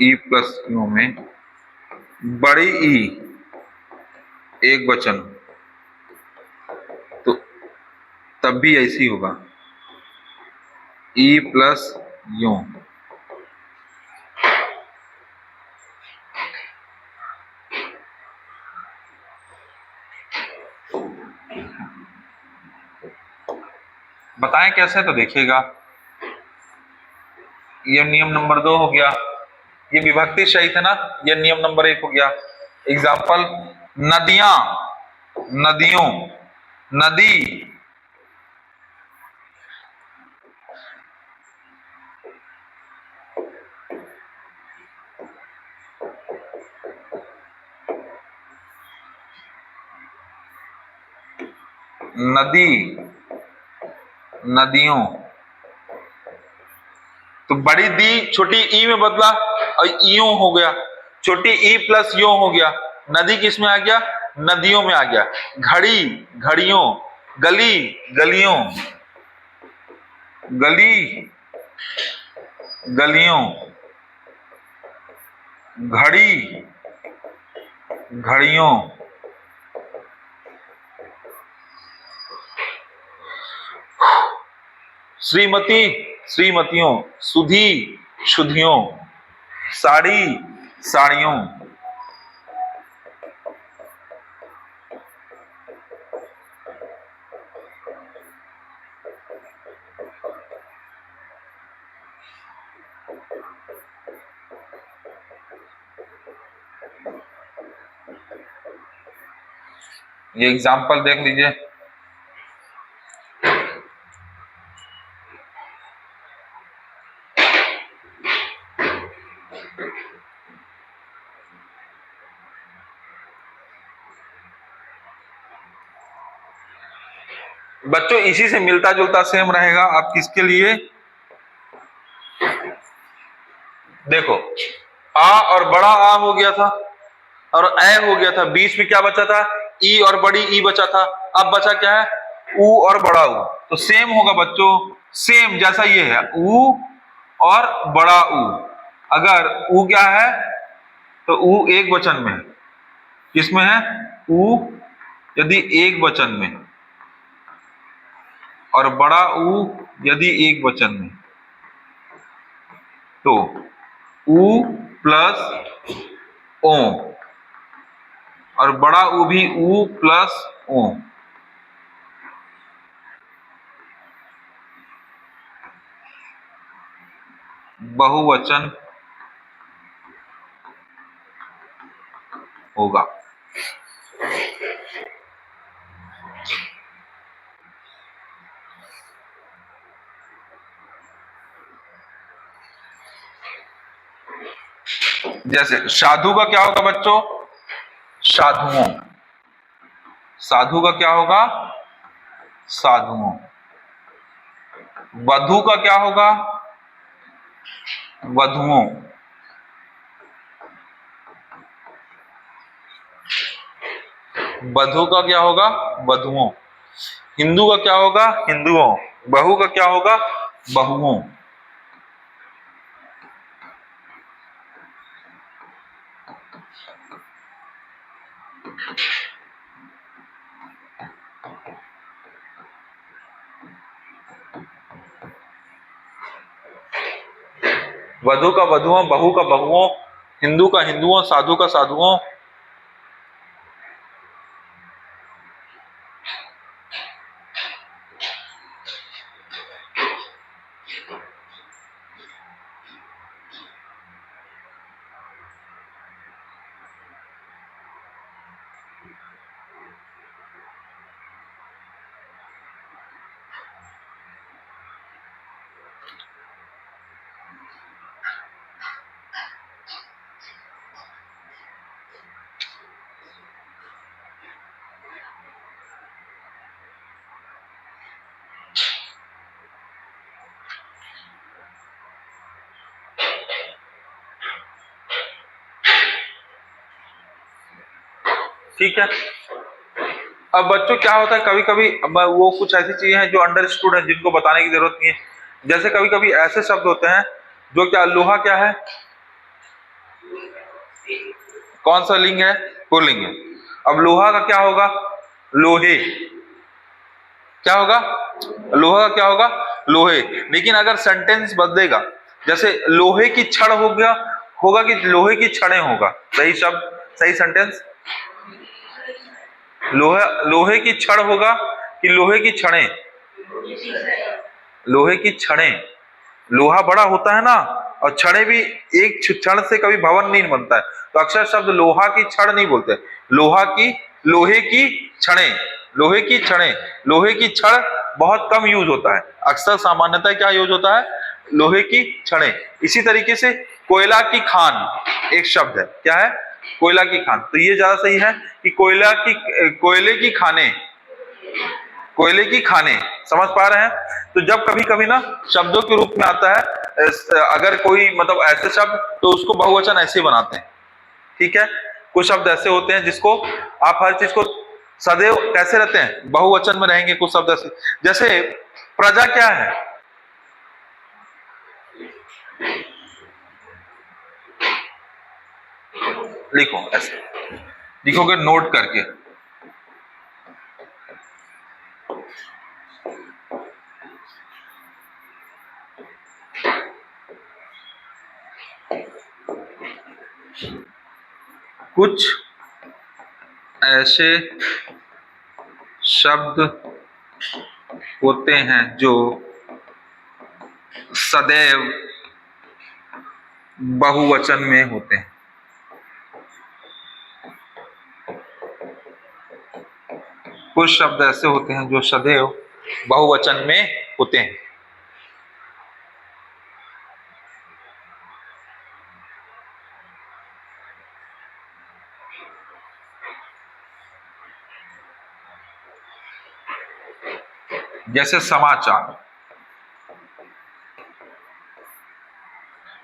ई प्लस यू में बड़ी ई एक वचन, तो तब भी ऐसी होगा, ई प्लस यू। बताएं कैसे, तो देखिएगा। ये नियम नंबर 2 हो गया, ये विभक्ति सही थे ना, ये नियम नंबर 1 हो गया। एग्जाम्पल, नदियां, नदियों, नदी, नदी, नदियों। तो बड़ी दी छोटी ई में बदला और इयो हो गया, छोटी ई प्लस यो हो गया। नदी किस में आ गया, नदियों में आ गया। घड़ी, घड़ियों, गली, गलियों, गली, गलियों, घड़ी, घड़ियों। श्रीमती, श्रीमतियों, सुधी, शुद्धियों, साड़ी, साड़ियों। ये एग्जाम्पल देख लीजिए। बच्चों इसी से मिलता जुलता सेम रहेगा। आप किसके लिए देखो, आ और बड़ा आ हो गया था और ए हो गया था, बीच में क्या बचा था, ई और बड़ी ई बचा था। अब बचा क्या है, ऊ और बड़ा ऊ। तो सेम होगा बच्चों, सेम जैसा ये है, ऊ और बड़ा ऊ। अगर ऊ क्या है तो ऊ एक वचन में है, किसमें है, ऊ यदि एक वचन में, और बड़ा ऊ यदि एक वचन में, तो ऊ प्लस ओ, और बड़ा ऊ भी ऊ प्लस ओ। बहुवचन होगा। जैसे साधु का क्या होगा बच्चों, साधुओं, साधु का क्या होगा? साधुओं। वधु का क्या होगा? वधुओं। वधु का क्या होगा? वधुओं। हिंदू का क्या होगा? हिंदुओं। बहू का क्या होगा? बहुओं। वधु का वधुओं, बहू का बहुओं, हिंदू का हिंदुओं, साधु का साधुओं। ठीक है। अब बच्चों क्या होता है, कभी कभी वो कुछ ऐसी चीजें हैं जो अंडरस्टूड है, जिनको बताने की जरूरत नहीं है। जैसे कभी कभी ऐसे शब्द होते हैं जो, क्या लोहा क्या है? कौन सा लिंग है? पुल्लिंग है। अब लोहा का क्या होगा? लोहे। क्या होगा? लोहा का क्या होगा? लोहे। लेकिन अगर सेंटेंस बदलेगा, जैसे लोहे की छड़ हो गया, होगा कि लोहे की छड़ें होगा? सही शब्द, सही सेंटेंस। लोहे की छड़ होगा कि लोहे की छड़ें? लोहे की छड़ें। लोहा बड़ा होता है ना, और छड़ें भी, एक छड़ से कभी भवन नहीं बनता है, तो अक्सर शब्द लोहा की छड़ नहीं बोलते, लोहा की, लोहे की छड़ें, लोहे की छड़ें। लोहे की छड़ बहुत कम यूज होता है, अक्सर सामान्यतः क्या यूज होता है? लोहे की छड़ें। इसी तरीके से कोयला की खान एक शब्द है, क्या है? कोयला की खान। तो ये ज्यादा सही है कि कोयले की खाने, कोयले की खाने। समझ पा रहे हैं? तो जब कभी कभी ना शब्दों के रूप में आता है, अगर कोई मतलब ऐसे शब्द, तो उसको बहुवचन ऐसे बनाते हैं। ठीक है। कुछ शब्द ऐसे होते हैं जिसको आप हर चीज को सदैव कैसे रहते हैं? बहुवचन में रहेंगे। कुछ शब्द ऐसे, जैसे प्रजा क्या है? लिखो, ऐसे लिखोगे नोट करके। कुछ ऐसे शब्द होते हैं जो सदैव बहुवचन में होते हैं। कुछ शब्द ऐसे होते हैं जो सदैव बहुवचन में होते हैं। जैसे समाचार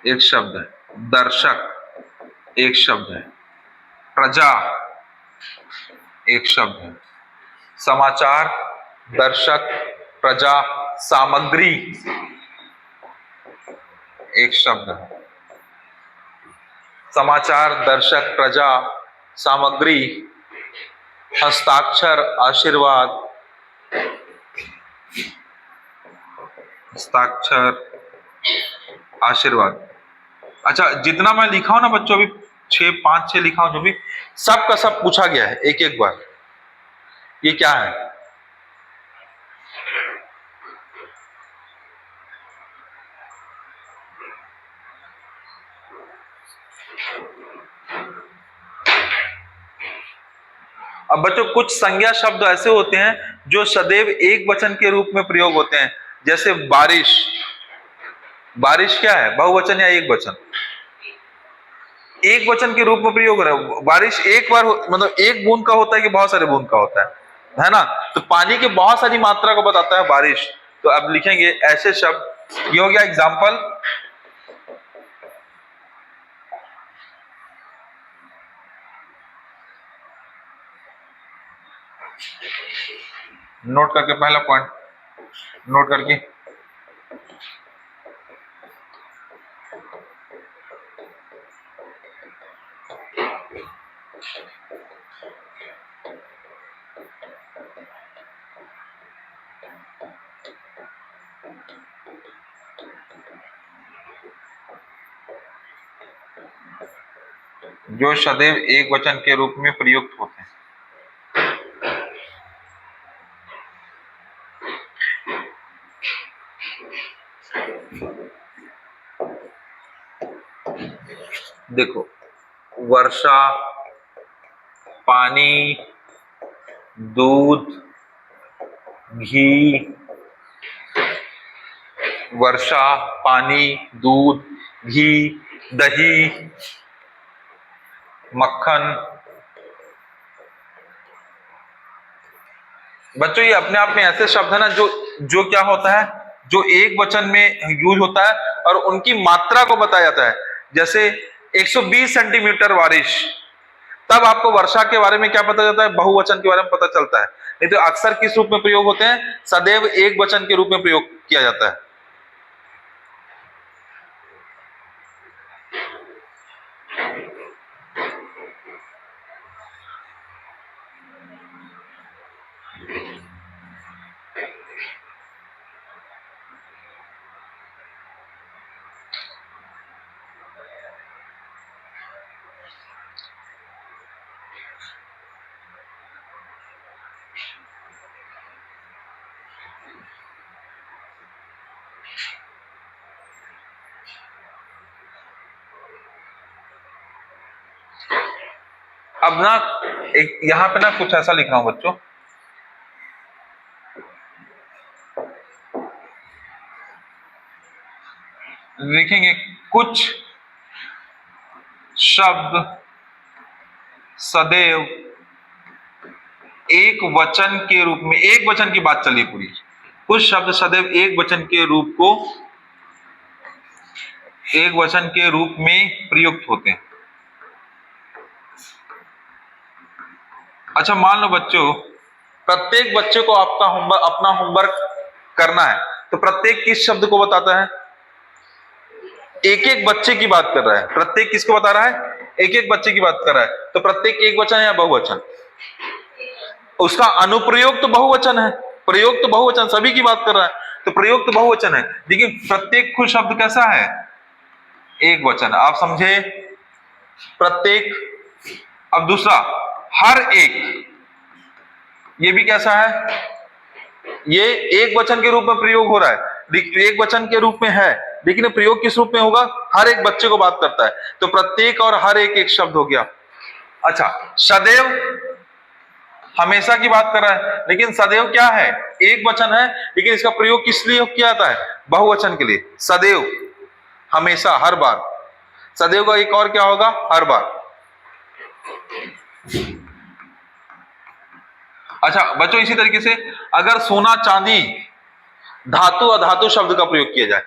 एक शब्द है, दर्शक एक शब्द है, प्रजा एक शब्द है। समाचार, दर्शक, प्रजा, सामग्री एक शब्द है। समाचार, दर्शक, प्रजा, सामग्री, हस्ताक्षर, आशीर्वाद, हस्ताक्षर, आशीर्वाद। अच्छा, जितना मैं लिखा हूं ना बच्चों, अभी 5-6 लिखा हूं, जो भी सब का सब पूछा गया है एक एक बार। ये क्या है? अब बच्चों कुछ संज्ञा शब्द ऐसे होते हैं जो सदैव एक वचन के रूप में प्रयोग होते हैं। जैसे बारिश। बारिश क्या है? बहुवचन या एक वचन? एक वचन के रूप में प्रयोग हो रहा है। बारिश एक बार मतलब एक बूंद का होता है कि बहुत सारे बूंद का होता है? है ना। तो पानी की बहुत सारी मात्रा को बताता है बारिश। तो अब लिखेंगे ऐसे शब्द, ये हो गया एग्जाम्पल। नोट करके, पहला पॉइंट नोट करके, जो सदैव एक वचन के रूप में प्रयुक्त होते हैं। देखो, वर्षा, पानी, दूध, घी, वर्षा, पानी, दूध, घी, दही, मक्खन। बच्चों ये अपने आप में ऐसे शब्द है ना जो जो क्या होता है, जो एक वचन में यूज होता है और उनकी मात्रा को बताया जाता है। जैसे 120 सेंटीमीटर बारिश, तब आपको वर्षा के बारे में क्या पता चलता है, बहुवचन के बारे में पता चलता है। नहीं तो अक्सर किस रूप में प्रयोग होते हैं, सदैव एक वचन के रूप में प्रयोग किया जाता है। अब ना एक यहां पे ना कुछ ऐसा लिख रहा हूं बच्चों, लिखेंगे कुछ शब्द सदैव एक वचन के रूप में, एक वचन की बात चली पूरी, कुछ शब्द सदैव एक वचन के रूप को, एक वचन के रूप में प्रयुक्त होते हैं। अच्छा मान लो बच्चों, प्रत्येक बच्चे को आपका होमवर्क, अपना होमवर्क करना है, तो प्रत्येक किस शब्द को बताता है, एक एक बच्चे की बात कर रहा है। प्रत्येक किसको बता रहा है, एक एक बच्चे की बात कर रहा है। तो प्रत्येक एक वचन है या बहुवचन, उसका अनुप्रयोग तो बहुवचन है, प्रयोग तो बहुवचन, सभी की बात कर रहा है, तो प्रयोग तो बहुवचन है। लेकिन प्रत्येक खुद शब्द कैसा है, एक वचन। आप समझे, प्रत्येक। अब दूसरा, हर एक, ये भी कैसा है, ये एक वचन के रूप में प्रयोग हो रहा है, एक वचन के रूप में है, लेकिन प्रयोग किस रूप में होगा, हर एक बच्चे को बात करता है। तो प्रत्येक और हर एक एक शब्द हो गया। अच्छा, सदैव हमेशा की बात कर रहा है, लेकिन सदैव क्या है, एक वचन है, लेकिन इसका प्रयोग किस लिए किया जाता है, बहुवचन के लिए। सदैव, हमेशा, हर बार। सदैव का एक और क्या होगा, हर बार। अच्छा बच्चों, इसी तरीके से अगर सोना, चांदी, धातु, अधातु शब्द का प्रयोग किया जाए,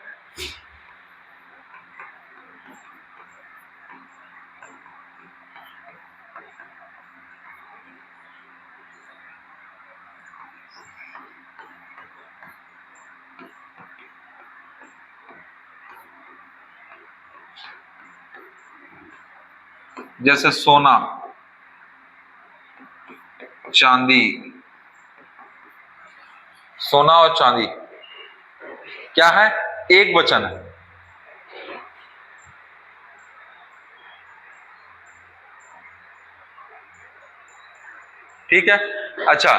जैसे सोना, चांदी, सोना और चांदी क्या है, एक वचन है। ठीक है। अच्छा,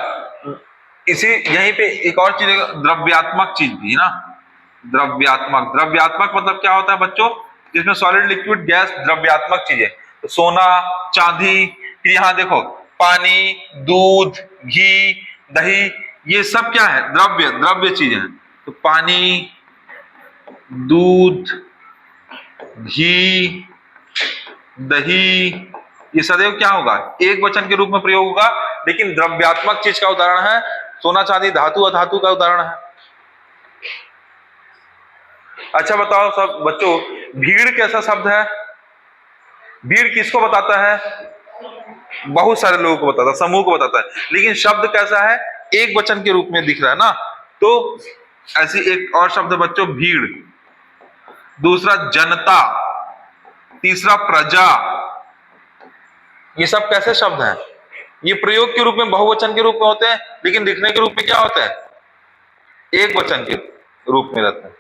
इसी यहीं पे एक और चीज, द्रव्यात्मक चीज भी ना, द्रव्यात्मक, द्रव्यात्मक मतलब क्या होता है बच्चों, जिसमें सॉलिड, लिक्विड, गैस, द्रव्यात्मक चीजें। तो सोना, चांदी, फिर यहां देखो पानी, दूध, घी, दही, ये सब क्या है, द्रव्य, द्रव्य चीजें हैं। तो पानी, दूध, घी, दही, ये सदैव क्या होगा, एक वचन के रूप में प्रयोग होगा, लेकिन द्रव्यात्मक चीज का उदाहरण है सोना चांदी, धातु अधातु का उदाहरण है। अच्छा बताओ सब बच्चों, भीड़ कैसा शब्द है? भीड़ किसको बताता है? बहुत सारे लोगों को बताता है, समूह को बताता है, लेकिन शब्द कैसा है? एक वचन के रूप में दिख रहा है ना। तो ऐसी एक और शब्द है बच्चों, भीड़, दूसरा जनता, तीसरा प्रजा। ये सब कैसे शब्द हैं? ये प्रयोग के रूप में बहुवचन के रूप में होते हैं, लेकिन दिखने के रूप में क्या होता है? एक वचन के रूप में रहते हैं।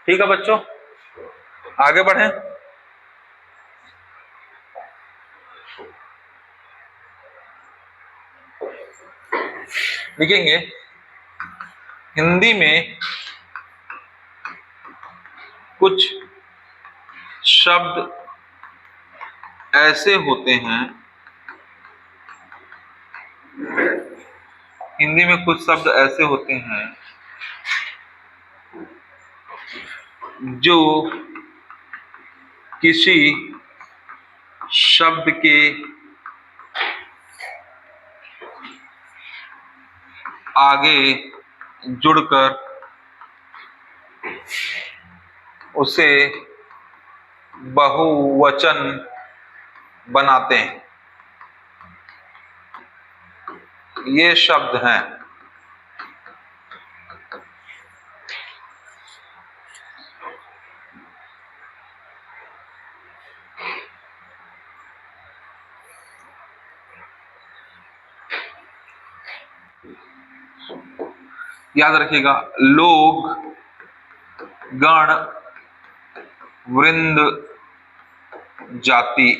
ठीक है बच्चों, आगे बढ़ें। लिखेंगे हिंदी में कुछ शब्द ऐसे होते हैं, हिंदी में कुछ शब्द ऐसे होते हैं जो किसी शब्द के आगे जुड़कर उसे बहुवचन बनाते हैं। ये शब्द हैं। याद रखिएगा, लोग, गण, वृंद, जाति।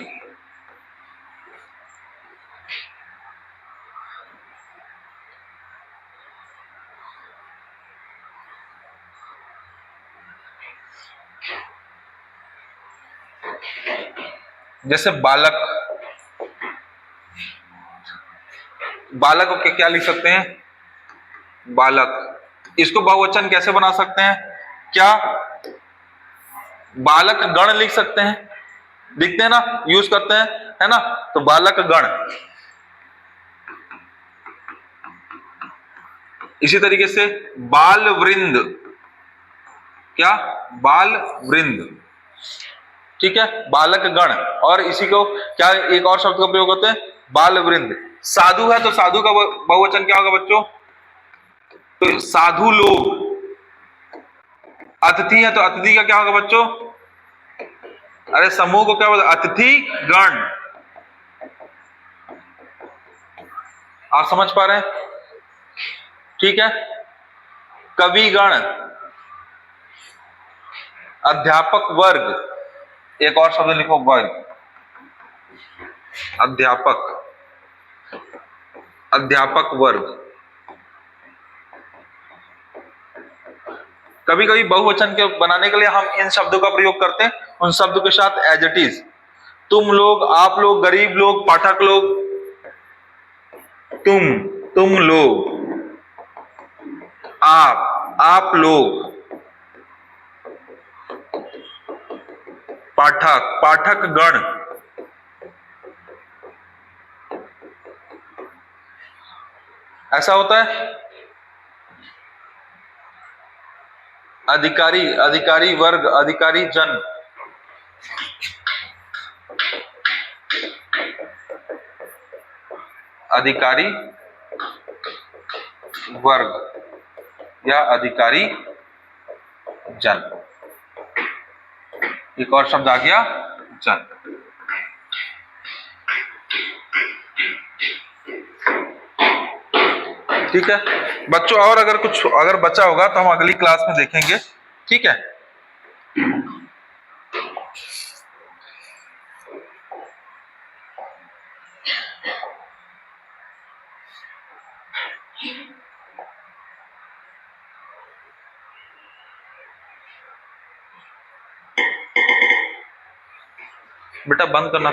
जैसे बालक, बालक को क्या लिख सकते हैं? बालक। इसको बहुवचन कैसे बना सकते हैं? क्या बालक गण लिख सकते हैं? लिखते हैं ना, यूज करते हैं, है ना। तो बालक गण। इसी तरीके से बाल वृंद, क्या? बाल वृंद। ठीक है, बालक गण। और इसी को क्या एक और शब्द का प्रयोग होता है? बाल वृंद। साधु है तो साधु का बहुवचन क्या होगा बच्चों? तो साधु लोग। अतिथि है तो अतिथि का क्या होगा बच्चों? अरे समूह को क्या बोलते? अतिथि गण। आप समझ पा रहे हैं? ठीक है। कवि गण, अध्यापक वर्ग, एक और शब्द लिखो, वर्ग। अध्यापक, अध्यापक वर्ग। कभी कभी बहुवचन के बनाने के लिए हम इन शब्दों का प्रयोग करते हैं, उन शब्दों के साथ एडजेक्टिव्स। तुम लोग, आप लोग, गरीब लोग, पाठक लोग, तुम लोग, आप लोग, पाठक, पाठक गण। ऐसा होता है। अधिकारी, अधिकारी वर्ग, अधिकारी जन। अधिकारी वर्ग या अधिकारी जन। एक और शब्द आ गया, जन। ठीक है बच्चों, और अगर कुछ अगर बचा होगा तो हम अगली क्लास में देखेंगे। ठीक है। बेटा बंद करना।